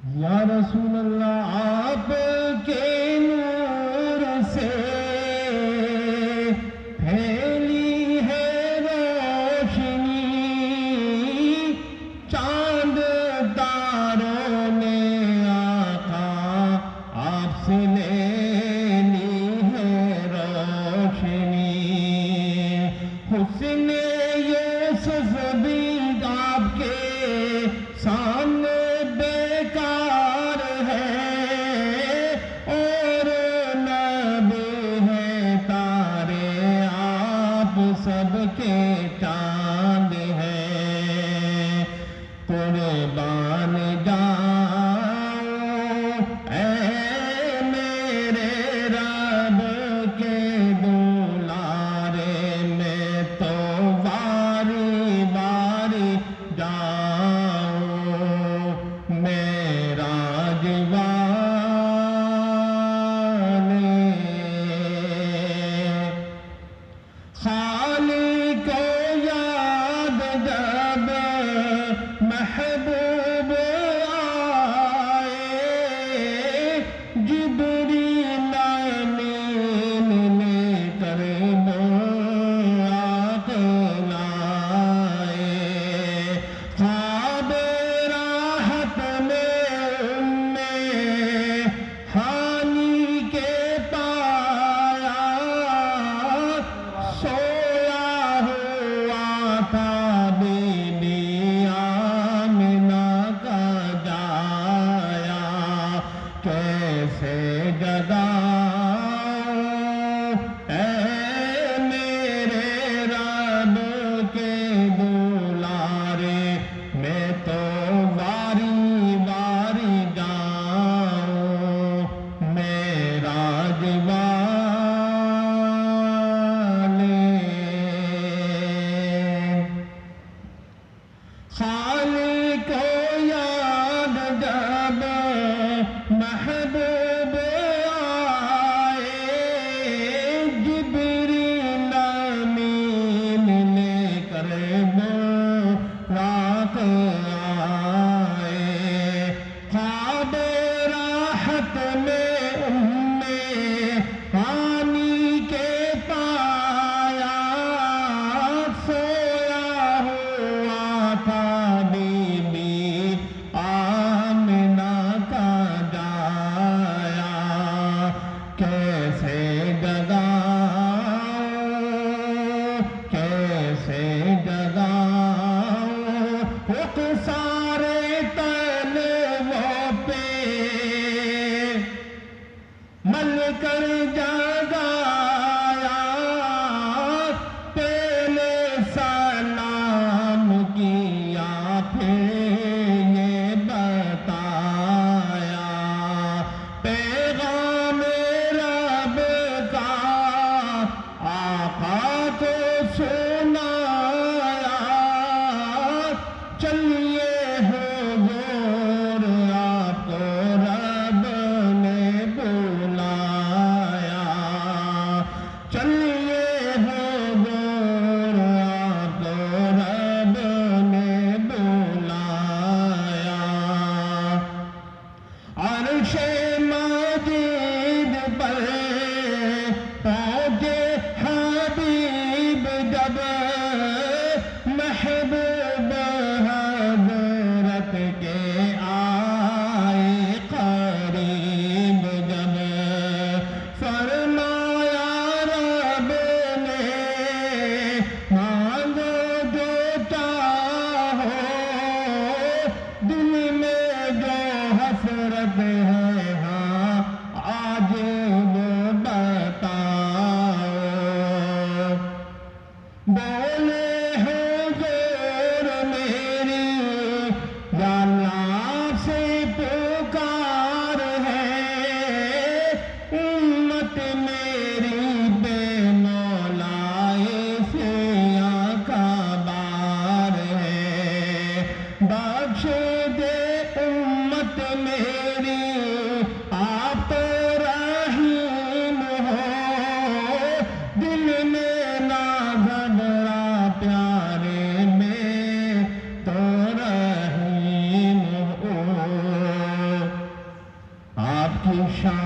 या रसूल अल्लाह आपके नूर से फैली है रोशनी, चांद तारों ने आका आपसे लेनी है रोशनी। हुस्न यूसुफ भी आपके सामने बेकार है, और नबी है तारे आप सबके चांद हैं। कुर्बान जाओ ऐ मेरे रब के दुलारे, में तो बारी बारी जाऊं मेरा दीवाने। खाली को याद जब महबूब आए, जिब्रील अमीन लेकर बुराक लाए। ख्वाब राहत में उम्मे हानि के पाया, सोया हुआ था बीबी आमिना का जाया। कैसे जगाऊं ऐ मेरे रब के दुलारे, मैं तो बारी बारी जाऊं मेरा दीवाने। खाली को याद जब महबूब आए, जिब्रील अमीन लेकर बुराक आए। ख्वाब राहत में उम्मे हानि के पाया, सोया हुआ था बीबी आमिना का जाया। कैसे जगाऊं कैसे जगाऊं एक सारे तलवों पे मल कर जगाया। पहले सलाम किया फिर ये बताया, पैगाम रब का आका को सुनाया। चलिए हुजूर आपको रब ने बुलाया। चलिए हुजूर आपको रब ने बुलाया। अर्शे मजीद पर पहुंचे हबीब जब, महबूब हज़रत के आए करीब जब। फरमाया रब ने मांगो जो चाहो, दिल में जो हसरत है हाँ आज वो बताओ। बोले हुजूर मेरी या अल्लाह से पुकार है, उम्मत मेरी बेमौलाए से आका बार है। बख्श दे उम्मत मेरी आप तो रहीम हो, दिल में ना घबरा प्यारे में तो रहीम हो। शान